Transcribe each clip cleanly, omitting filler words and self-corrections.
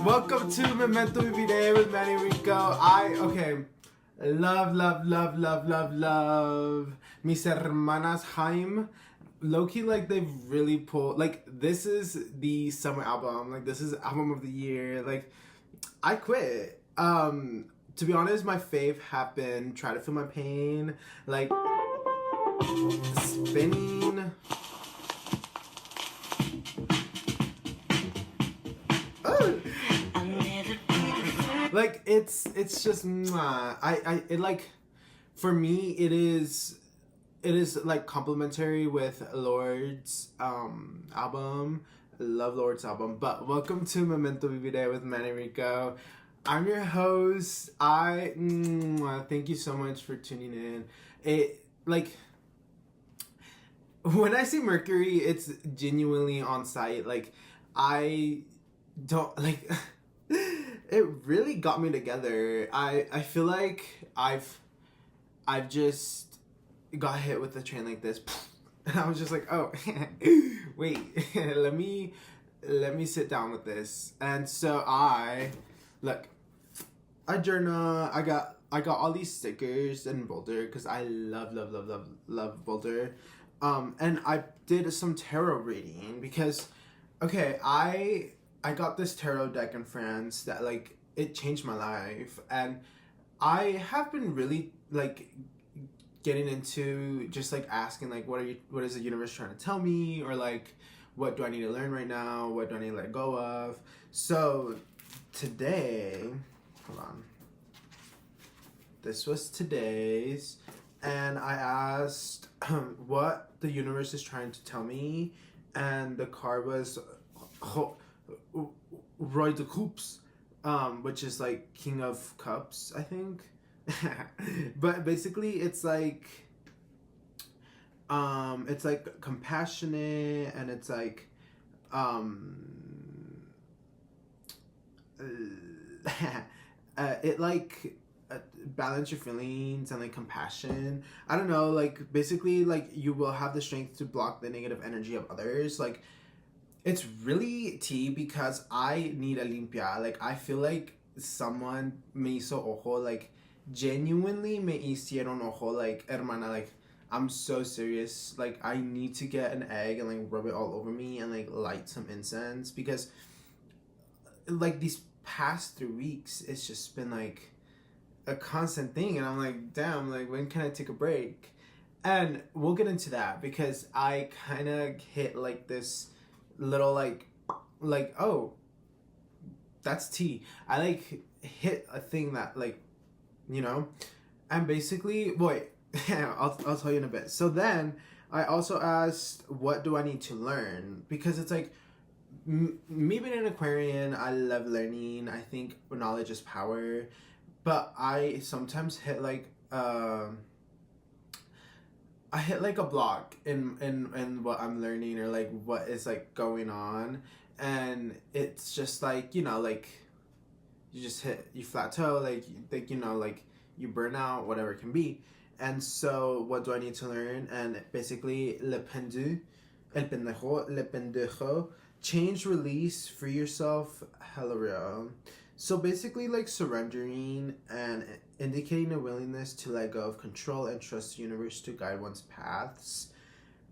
Welcome to Memento Vivire with Manny Rico. Love. Mis hermanas Haim. Low-key, like, they've really pulled, like, this is the summer album. Like, this is album of the year. Like, I quit. To be honest, my fave have been Try to Feel My Pain, like, Spinning. Oh. Like, it's just mwah. It, like, for me it is like complementary with Lord's album. Love Lord's album. But welcome to Memento Vivire with Manny Rico. I'm your host. Thank you so much for tuning in. It, like, when I say Mercury, it's genuinely on site. Like, I don't, like, it really got me together. I feel like I've just got hit with a train like this, and I was just like, oh, wait, let me sit down with this. And so I journal. I got all these stickers in Boulder because I love Boulder. And I did some tarot reading because, okay, I got this tarot deck in France that, like, it changed my life, and I have been really, like, getting into just, like, asking, like, what is the universe trying to tell me, or, like, what do I need to learn right now, what do I need to let go of. So today, hold on, this was today's, and I asked what the universe is trying to tell me, and the card was Roi de Coups, which is like King of Cups, I think. But basically it's like compassionate, and it's like it like balance your feelings and, like, compassion. I don't know, like, basically, like, you will have the strength to block the negative energy of others. Like, it's really tea because I need a limpia. Like, I feel like someone me hizo ojo, like, genuinely me hicieron ojo, like, hermana, like, I'm so serious. Like, I need to get an egg and, like, rub it all over me and, like, light some incense, because, like, these past 3 weeks it's just been, like, a constant thing, and I'm like, damn, like, when can I take a break? And we'll get into that because I kind of hit, like, this little, like, oh, that's tea. I, like, hit a thing that, like, you know, and basically, wait, I'll tell you in a bit. So then I also asked, what do I need to learn? Because it's like, me being an Aquarian, I love learning. I think knowledge is power. But I sometimes hit, like, I hit, like, a block in what I'm learning, or, like, what is, like, going on, and it's just like, you know, like, you plateau, like, you know, like, you burn out, whatever it can be. And so what do I need to learn? And basically, el pendejo, change, release, free yourself, hella real. So basically, like, surrendering and indicating a willingness to let go of control and trust the universe to guide one's paths.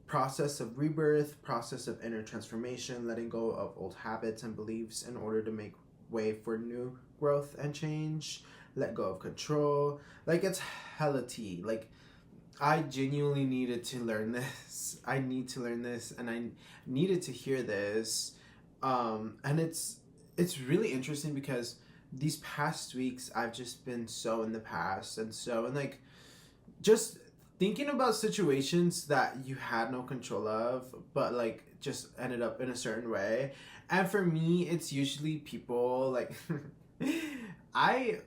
Process of rebirth, process of inner transformation, letting go of old habits and beliefs in order to make way for new growth and change. Let go of control. Like, it's hella tea. Like, I genuinely needed to learn this. I need to learn this, and I needed to hear this. And it's really interesting because these past weeks I've just been so in the past, and like, just thinking about situations that you had no control of, but, like, just ended up in a certain way. And for me, it's usually people, like, I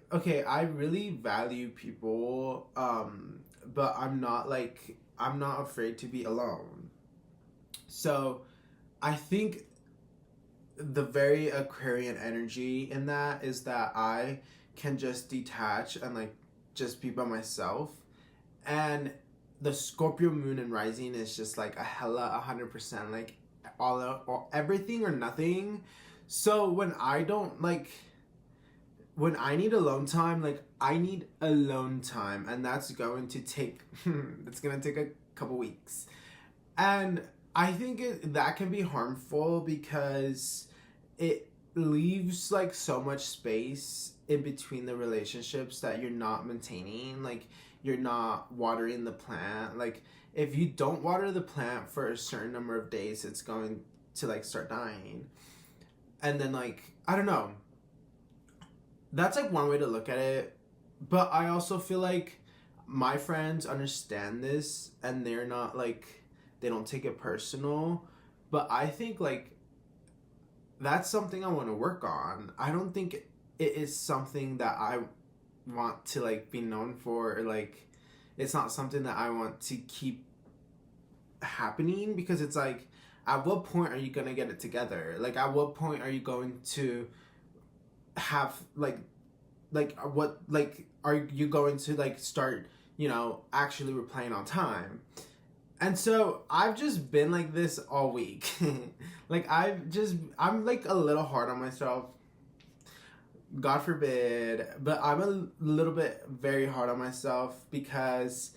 really value people, but I'm not afraid to be alone. So I think the very Aquarian energy in that is that I can just detach and, like, just be by myself. And the Scorpio moon and rising is just, like, a hella 100%, like, or everything or nothing. So when I need alone time, like I need alone time, and that's going to take it's gonna take a couple weeks. And I think that can be harmful because it leaves like so much space in between the relationships that you're not maintaining. Like you're not watering the plant. Like if you don't water the plant for a certain number of days, it's going to like start dying. And then like I don't know. That's like one way to look at it. But I also feel like my friends understand this and they're not like they don't take it personal. But I think like that's something I want to work on. I don't think it is something that I want to like be known for, or like it's not something that I want to keep happening, because it's like at what point are you going to get it together? Like at what point are you going to have what like are you going to like start, you know, actually replaying on time? And so I've just been like this all week. Like I'm like a little hard on myself. God forbid, but I'm a little bit very hard on myself because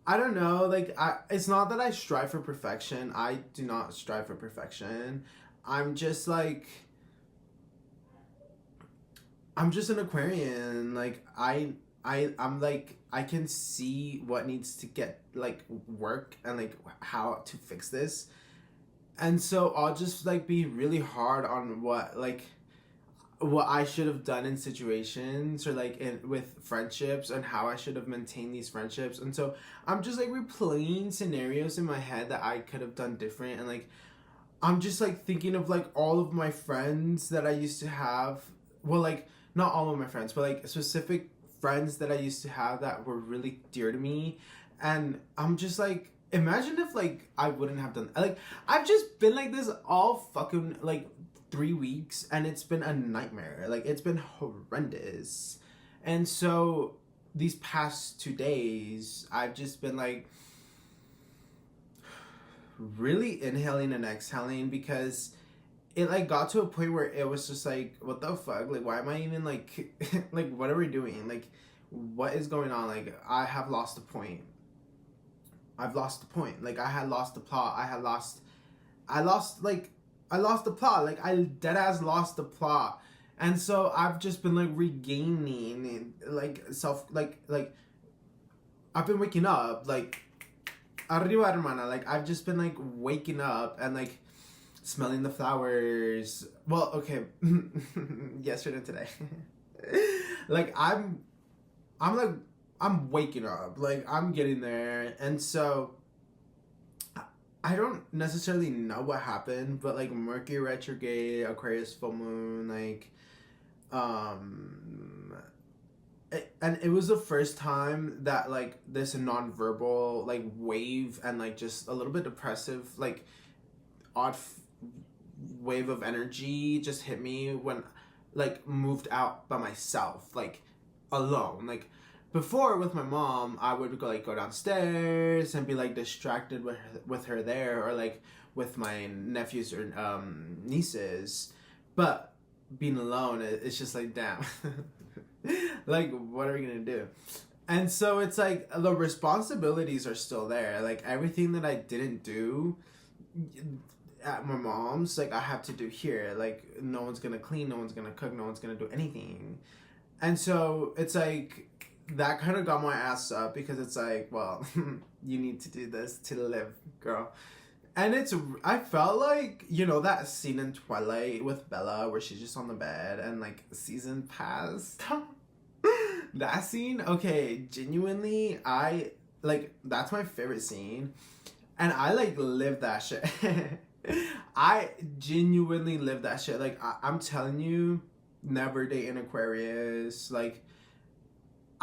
I don't know, like it's not that I strive for perfection. I do not strive for perfection. I'm just like I'm just an Aquarian. Like I'm like I can see what needs to get like work and like how to fix this. And so I'll just like be really hard on what I should have done in situations, or like with friendships, and how I should have maintained these friendships. And so I'm just like replaying scenarios in my head that I could have done different, and like I'm just like thinking of like all of my friends that I used to have. Well, like not all of my friends, but like specific friends that I used to have that were really dear to me. And I'm just like, imagine if like I wouldn't have done, like I've just been like this all fucking like 3 weeks, and it's been a nightmare. Like it's been horrendous. And so these past 2 days I've just been like really inhaling and exhaling, because it like got to a point where it was just like, what the fuck, like why am I even like like what are we doing, like what is going on? Like I have lost the point. I've lost the point. Like I had lost the plot. I lost the plot. Like I dead ass lost the plot. And so I've just been like regaining like self, like I've been waking up like arriba hermana. Like I've just been like waking up and like smelling the flowers. Well, okay, yesterday and today. Like I'm waking up. Like I'm getting there. And so I don't necessarily know what happened, but like Mercury retrograde, Aquarius full moon, like and it was the first time that like this nonverbal like wave and like just a little bit depressive like odd wave of energy just hit me when like moved out by myself, like alone. Like before with my mom, I would go downstairs and be like distracted with her there, or like with my nephews or nieces. But being alone, it's just like, damn. Like what are we gonna do? And so it's like the responsibilities are still there. Like everything that I didn't do at my mom's, like I have to do here. Like no one's gonna clean, no one's gonna cook, no one's gonna do anything. And so it's like that kind of got my ass up, because it's like, well, you need to do this to live, girl. And I felt like, you know, that scene in Twilight with Bella where she's just on the bed and like season passed. That scene, okay, genuinely, that's my favorite scene. And I like live that shit. I genuinely live that shit. Like, I'm telling you, never date an Aquarius. Like,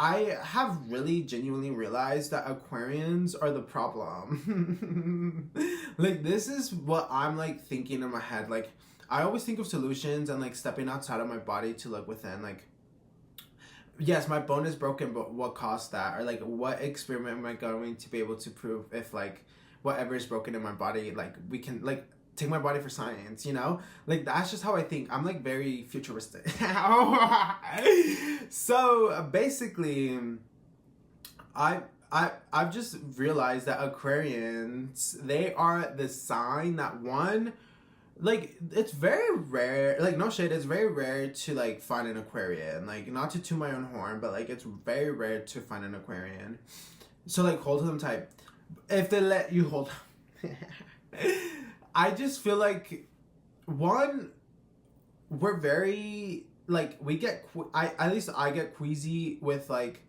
I have really genuinely realized that Aquarians are the problem. Like, this is what I'm like thinking in my head. Like, I always think of solutions and like stepping outside of my body to look within. Like, yes, my bone is broken, but what caused that? Or like, what experiment am I going to be able to prove if like whatever is broken in my body, like we can like take my body for science, you know? Like, that's just how I think. I'm like very futuristic. So basically, I've just realized that Aquarians, they are the sign that one, like, it's very rare, like, no shade, it's very rare to like find an Aquarian. Like, not to toot my own horn, but like it's very rare to find an Aquarian. So like, hold to them tight. If they let you hold I just feel like, one, we're very like, we get I at least I get queasy with like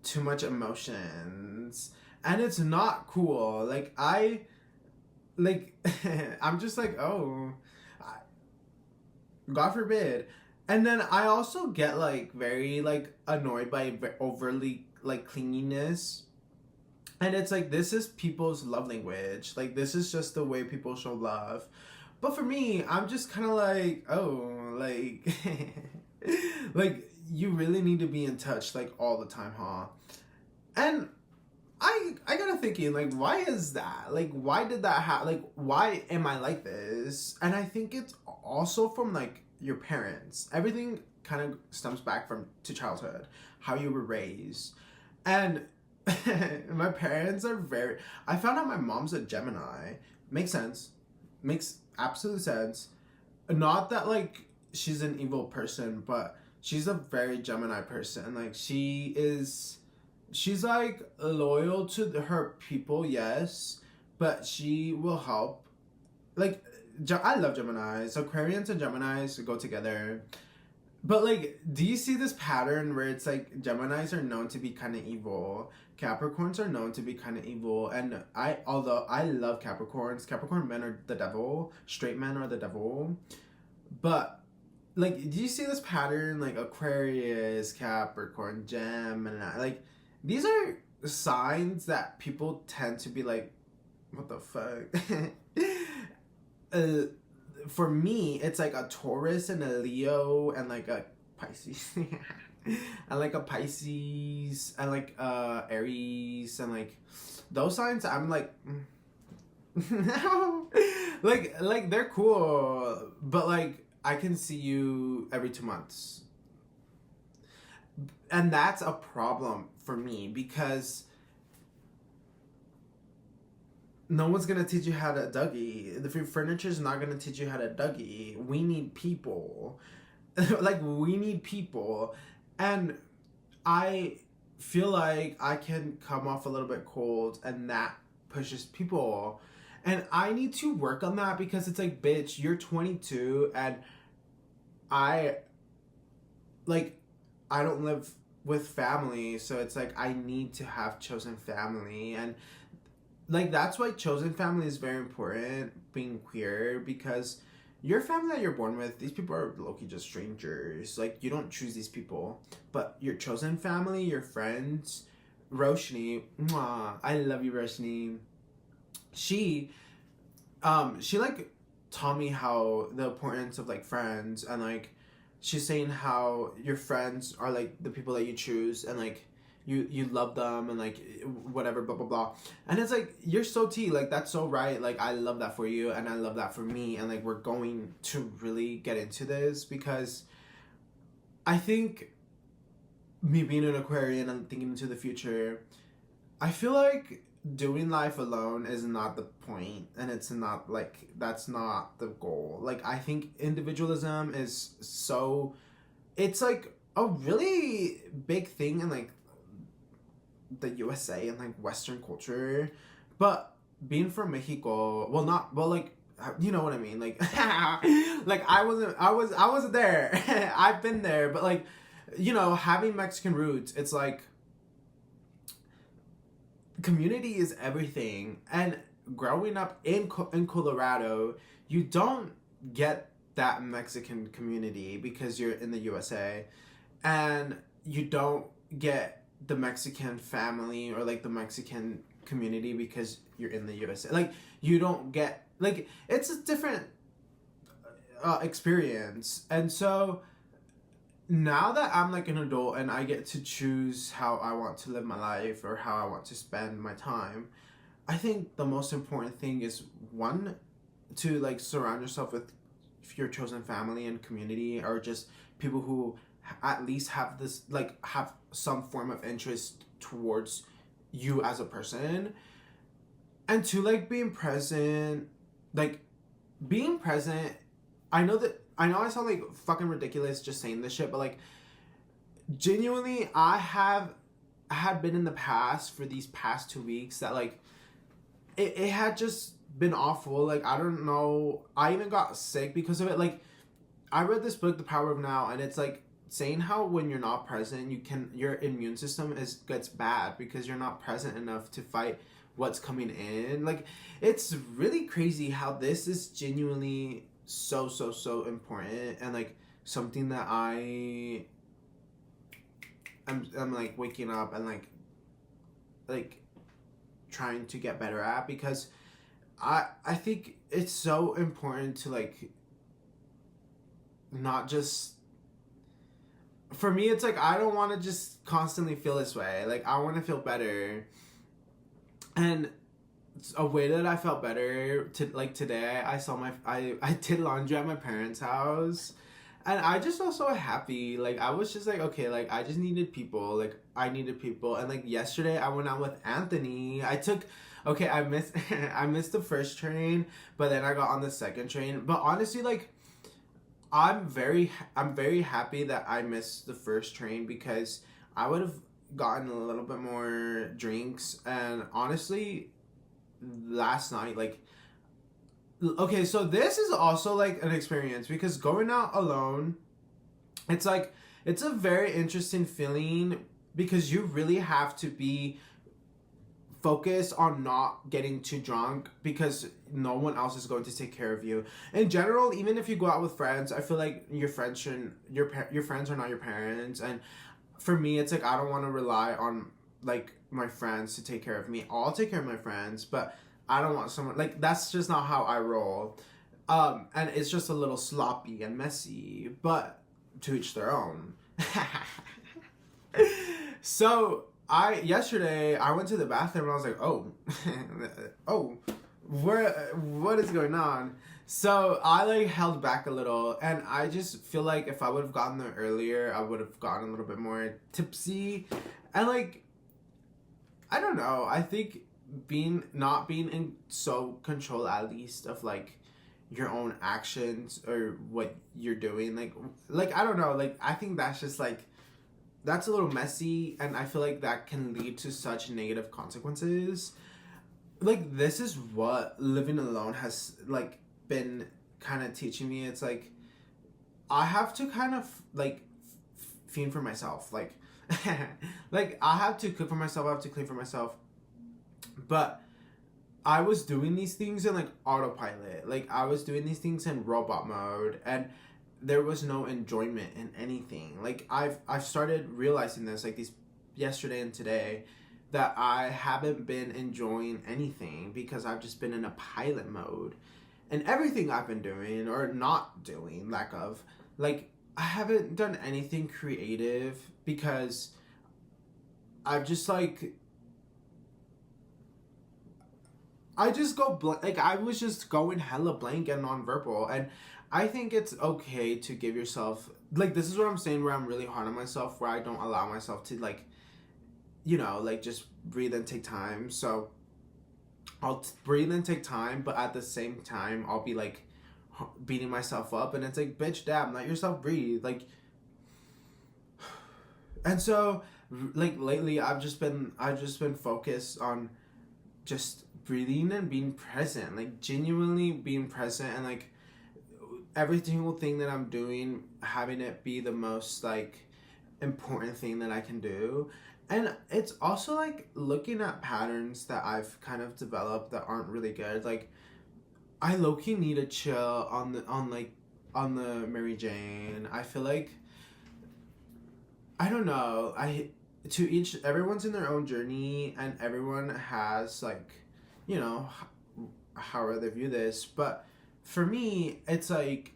too much emotions, and it's not cool. Like, like I'm just like, oh, God forbid. And then I also get like very like annoyed by overly like clinginess. And it's like, this is people's love language. Like, this is just the way people show love. But for me, I'm just kind of like, oh, like, like, you really need to be in touch like all the time, huh? And I got to thinking, like, why is that? Like, why did that happen? Like, why am I like this? And I think it's also from like your parents. Everything kind of stems back from to childhood, how you were raised. And my parents are very, I found out my mom's a Gemini. Makes sense. Makes absolute sense. Not that like she's an evil person, but she's a very Gemini person. Like, she's like loyal to her people, yes, but she will help. Like, I love Geminis. Aquarians and Geminis go together. But like, do you see this pattern where it's like Geminis are known to be kind of evil, Capricorns are known to be kind of evil, and although I love Capricorns, Capricorn men are the devil, straight men are the devil, but like, do you see this pattern, like Aquarius, Capricorn, Gemini, like, these are signs that people tend to be like, what the fuck? For me, it's like a Taurus and a Leo and like a Pisces. And like a Pisces and like Aries and like those signs, I'm like, like they're cool, but like I can see you every 2 months. And that's a problem for me, because no one's gonna teach you how to Dougie. The furniture's not gonna teach you how to Dougie. We need people. Like, we need people. And I feel like I can come off a little bit cold, and that pushes people. And I need to work on that, because it's like, bitch, you're 22 and I don't live with family, so it's like I need to have chosen family. And like, that's why chosen family is very important, being queer, because your family that you're born with, these people are low-key just strangers. Like, you don't choose these people. But your chosen family, your friends, Roshni, mwah, I love you, Roshni. She like taught me how the importance of like friends, and like she's saying how your friends are like the people that you choose, and like you love them, and like whatever, blah blah blah. And it's like, you're so tea, like, that's so right. Like, I love that for you, and I love that for me, and like, we're going to really get into this, because I think, me being an Aquarian and thinking into the future, I feel like doing life alone is not the point, and it's not like, that's not the goal. Like, I think individualism is so, it's like a really big thing in like the USA and like Western culture, but being from Mexico, like, you know what I mean, like, like I wasn't there. I've been there, but like, you know, having Mexican roots, it's like, community is everything. And growing up in Colorado, you don't get that Mexican community because you're in the USA, and you don't get the Mexican family or like the Mexican community because you're in the USA. Like, you don't get, like, it's a different experience. And so now that I'm like an adult and I get to choose how I want to live my life or how I want to spend my time, I think the most important thing is, one, to like surround yourself with your chosen family and community, or just people who at least have this, like, have some form of interest towards you as a person. And to like being present, like being present. I know I sound like fucking ridiculous just saying this shit, but like genuinely I had been in the past for these past 2 weeks that like it had just been awful. Like, I don't know, I even got sick because of it. Like, I read this book, The Power of Now, and it's like saying how when you're not present, your immune system gets bad because you're not present enough to fight what's coming in. Like, it's really crazy how this is genuinely so important, and like something that I'm like waking up and like trying to get better at, because I think it's so important to like not just, for me it's like I don't want to just constantly feel this way. Like, I want to feel better. And a way that I felt better to like today, I did laundry at my parents' house, and I just felt so happy. Like, I was just like, okay, like I just needed people. Like, I needed people. And like yesterday I went out with Anthony. I missed I missed the first train, but then I got on the second train. But honestly, like I'm very happy that I missed the first train, because I would have gotten a little bit more drinks. And honestly, last night, like, okay, so this is also like an experience, because going out alone, it's like, it's a very interesting feeling, because you really have to be focused on not getting too drunk, because no one else is going to take care of you. In general, even if you go out with friends, I feel like your friends are not your parents. And for me, it's like I don't want to rely on like my friends to take care of me. I'll take care of my friends, but I don't want someone, like, that's just not how I roll. And it's just a little sloppy and messy, but to each their own. So yesterday I went to the bathroom and I was like, oh, oh, what is going on? So I like held back a little, and I just feel like if I would have gotten there earlier, I would have gotten a little bit more tipsy. And like, I don't know, I think not being in so control, at least, of like your own actions or what you're doing, like I don't know, like I think that's just like, that's a little messy, and I feel like that can lead to such negative consequences. Like, this is what living alone has like been kind of teaching me. It's like I have to kind of like fend for myself, like like I have to cook for myself, I have to clean for myself. But I was doing these things in like autopilot. Like, I was doing these things in robot mode, and there was no enjoyment in anything. Like, I've started realizing this, like, these yesterday and today, that I haven't been enjoying anything because I've just been in a pilot mode. And everything I've been doing or not doing, lack of, like, I haven't done anything creative because I've just like, I just go blank. Like, I was just going hella blank and nonverbal. And I think it's okay to give yourself, like, this is what I'm saying, where I'm really hard on myself, where I don't allow myself to, like, you know, like, just breathe and take time. So I'll breathe and take time, but at the same time, I'll be like beating myself up. And it's like, bitch, damn, let yourself breathe. Like, and so, like, lately I've just been focused on just breathing and being present, like genuinely being present, and like every single thing that I'm doing, having it be the most like important thing that I can do. And it's also like looking at patterns that I've kind of developed that aren't really good. Like, I low-key need to chill on the Mary Jane. I feel like, I don't know, everyone's in their own journey, and everyone has like, you know, however they view this. But for me, it's like,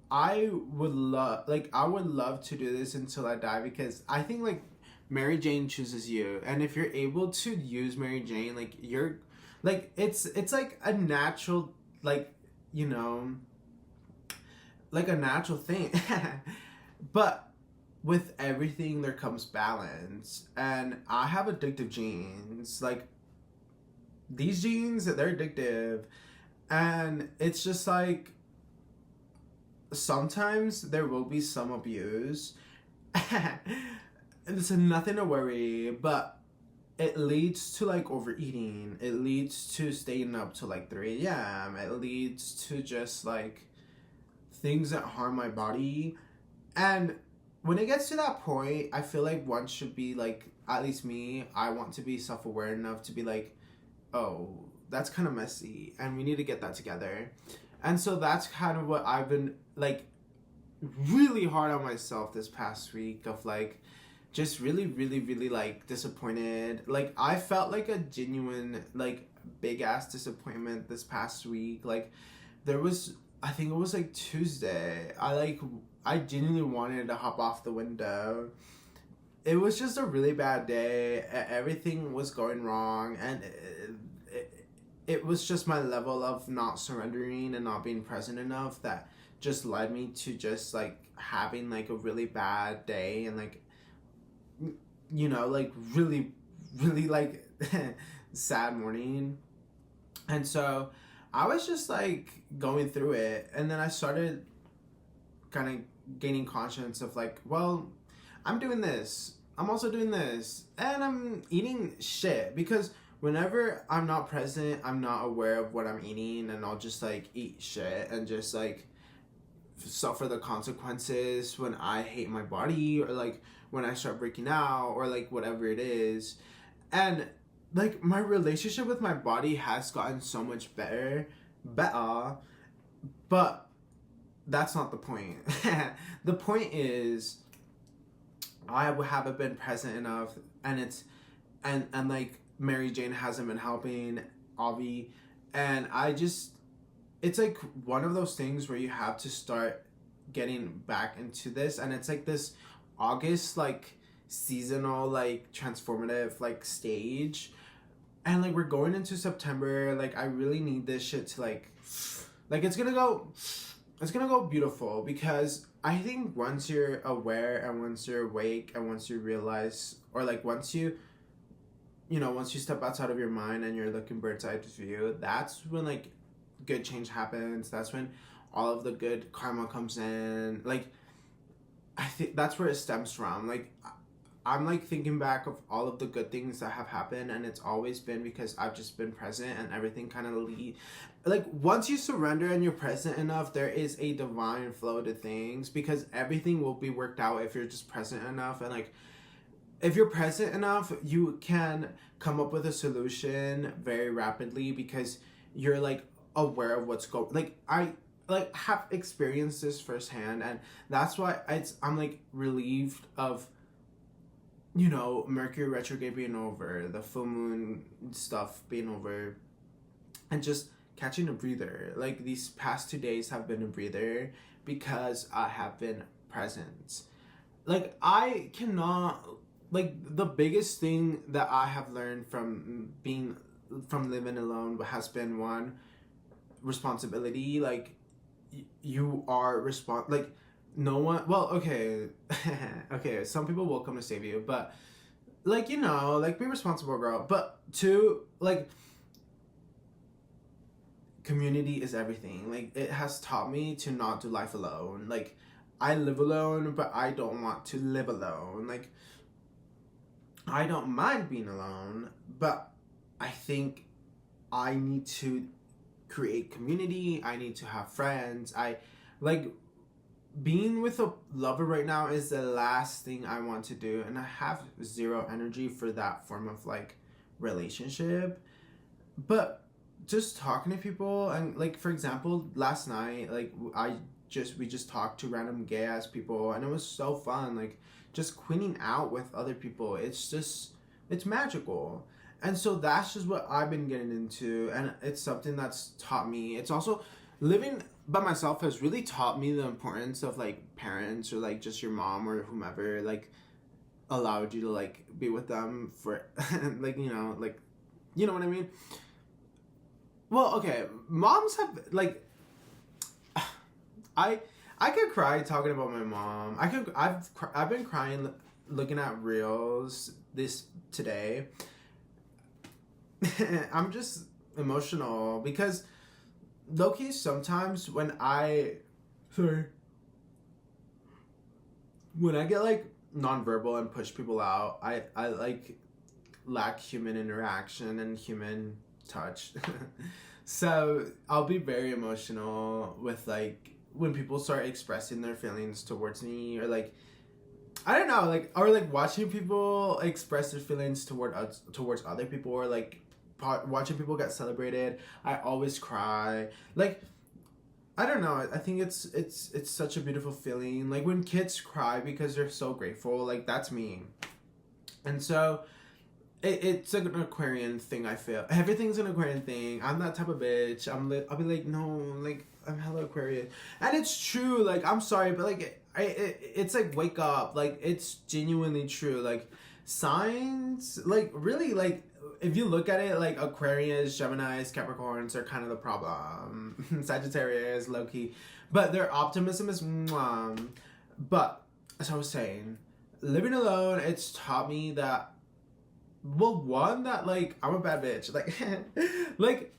I would love to do this until I die, because I think like Mary Jane chooses you. And if you're able to use Mary Jane, like, you're like, it's like a natural like, you know, like a natural thing. But with everything there comes balance, and I have addictive genes. Like, these genes, they're addictive, and it's just like sometimes there will be some abuse. It's nothing to worry, but it leads to like overeating. It leads to staying up to like 3 a.m. It leads to just like things that harm my body. And when it gets to that point, I feel like one should be like, at least me, I want to be self aware enough to be like, oh, that's kind of messy and we need to get that together. And so that's kind of what I've been like really hard on myself this past week of like just really really really like disappointed. Like I felt like a genuine like big ass disappointment this past week. Like there was, I think it was like Tuesday, I genuinely wanted to hop off the window. It was just a really bad day. Everything was going wrong, and it was just my level of not surrendering and not being present enough that just led me to just like having like a really bad day, and like, you know, like really really like sad morning. And so I was just like going through it, and then I started kind of gaining conscience of like, well, I'm doing this, I'm also doing this, and I'm eating shit. Because whenever I'm not present, I'm not aware of what I'm eating, and I'll just like eat shit and just like suffer the consequences when I hate my body, or like when I start breaking out, or like whatever it is. And like my relationship with my body has gotten so much better, but that's not the point. The point is I haven't been present enough, and it's and like Mary Jane hasn't been helping Avi, and I just, it's like one of those things where you have to start getting back into this, and it's like this August like seasonal like transformative like stage, and like we're going into September. Like I really need this shit to like it's gonna go beautiful. Because I think once you're aware, and once you're awake, and once you realize, or like once you, you know, once you step outside of your mind and you're looking bird's eye view, that's when like good change happens. That's when all of the good karma comes in. Like I think that's where it stems from. Like I'm like thinking back of all of the good things that have happened, and it's always been because I've just been present, and everything kind of like once you surrender and you're present enough, there is a divine flow to things, because everything will be worked out if you're just present enough. And like if you're present enough, you can come up with a solution very rapidly, because you're like aware of what's going. Like I like have experienced this firsthand, and that's why I'm like relieved of, you know, Mercury retrograde being over, the full moon stuff being over, and just catching a breather. Like these past 2 days have been a breather because I have been present. Like I cannot, like the biggest thing that I have learned from living alone has been, one, responsibility. Like you are like no one, well, okay. Okay, some people will come to save you, but like, you know, like be responsible, girl. But two, like community is everything. Like it has taught me to not do life alone. Like I live alone, but I don't want to live alone. Like I don't mind being alone, but I think I need to create community. I need to have friends. I like being with a lover right now is the last thing I want to do, and I have zero energy for that form of like relationship. But just talking to people, and like for example, last night, like we just talked to random gay ass people, and it was so fun. Like just queening out with other people, it's magical. And so that's just what I've been getting into, and it's something that's taught me. It's also living by myself has really taught me the importance of like parents, or like just your mom or whomever like allowed you to like be with them for like, you know, like, you know what I mean? well, okay, moms have like I I could cry talking about my mom. I've been crying looking at reels this today. I'm just emotional because low-key sometimes sorry, when I get like nonverbal and push people out, I like lack human interaction and human touch. So I'll be very emotional with like when people start expressing their feelings towards me, or like I don't know, like, or like watching people express their feelings towards other people, or like watching people get celebrated. I always cry. Like I don't know. I think it's such a beautiful feeling. Like when kids cry because they're so grateful. Like that's me. And so it's like an Aquarian thing. I feel everything's an Aquarian thing. I'm that type of bitch. I'll be like, no, like I'm hella Aquarian, and it's true. Like I'm sorry, but like it's like wake up. Like it's genuinely true. Like signs, like really, like if you look at it, like Aquarius, Geminis, Capricorns are kind of the problem. Sagittarius, low key, but their optimism is. Mwah. But as I was saying, living alone, it's taught me that. Well, one that like I'm a bad bitch. Like, like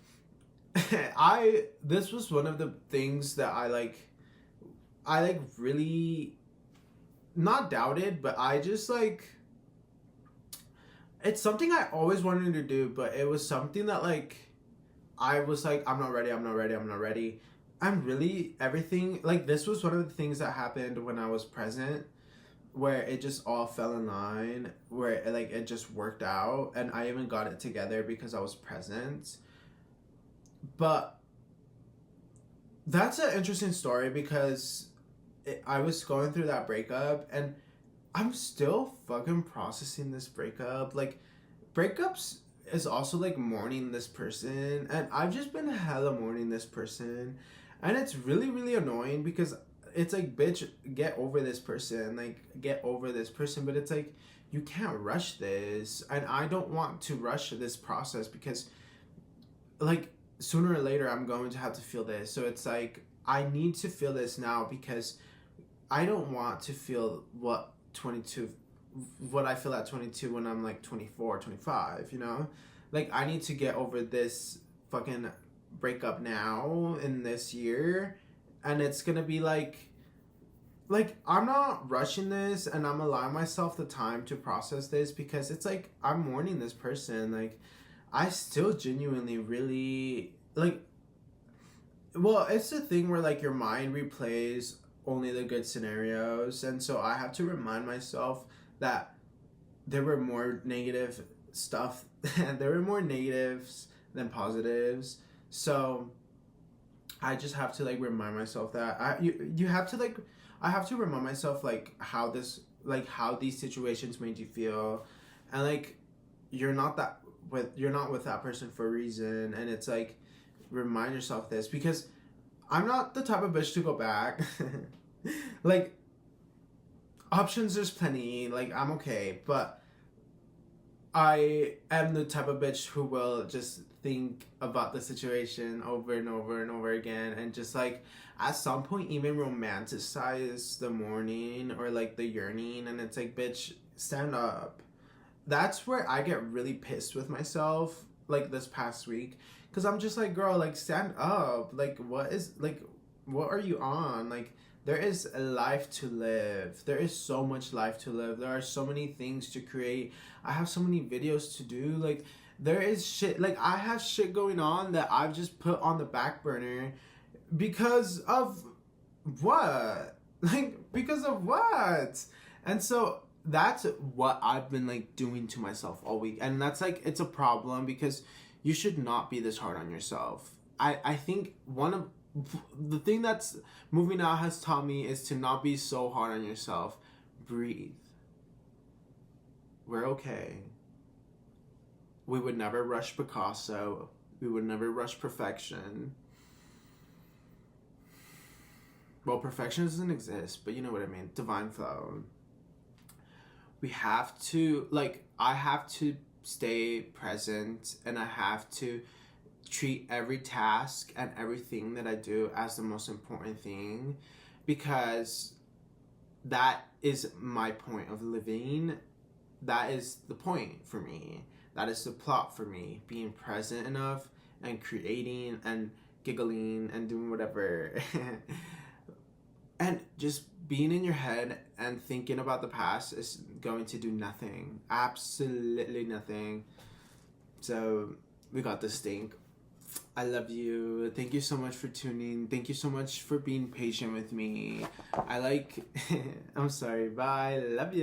this was one of the things that I like really not doubted, but I just like it's something I always wanted to do, but it was something that like I was like I'm not ready, I'm not ready, I'm not ready. I'm really everything like this was one of the things that happened when I was present, where it just all fell in line, where it just worked out, and I even got it together because I was present. But that's an interesting story because I was going through that breakup, and I'm still fucking processing this breakup. Like breakups is also like mourning this person, and I've just been hella mourning this person, and it's really really annoying because it's like, bitch, get over this person, like get over this person. But it's like you can't rush this, and I don't want to rush this process because like sooner or later I'm going to have to feel this. So it's like I need to feel this now because I don't want to feel what I feel at 22 when I'm like 24, 25, you know? Like I need to get over this fucking breakup now in this year, and it's gonna be like I'm not rushing this, and I'm allowing myself the time to process this because it's like I'm mourning this person. Like I still genuinely really like, well, it's the thing where like your mind replays only the good scenarios, and so I have to remind myself that there were more negative stuff there were more negatives than positives. So I just have to like remind myself that you have to like I have to remind myself like how these situations made you feel, and like you're not with that person for a reason, and it's like remind yourself this because I'm not the type of bitch to go back. Like options there's plenty, like I'm okay, but I am the type of bitch who will just think about the situation over and over and over again, and just like at some point even romanticize the mourning or like the yearning, and it's like, bitch, stand up. That's where I get really pissed with myself like this past week, because I'm just like, girl, like stand up. Like what are you on? Like there is a life to live. There is so much life to live. There are so many things to create. I have so many videos to do. Like there is shit, like I have shit going on that I've just put on the back burner because of what? Like because of what? And so that's what I've been like doing to myself all week. And that's like it's a problem because you should not be this hard on yourself. I think one of the thing that's moving out has taught me is to not be so hard on yourself. Breathe. We're okay. We would never rush Picasso. We would never rush perfection. Well, perfection doesn't exist, but you know what I mean. Divine flow. We have to, like, I have to stay present, and I have to treat every task and everything that I do as the most important thing, because that is my point of living. That is the point for me. That is the plot for me. Being present enough and creating and giggling and doing whatever. And just being in your head and thinking about the past is going to do nothing. Absolutely nothing. So we got this thing. I love you. Thank you so much for tuning. Thank you so much for being patient with me. I'm sorry. Bye. Love you.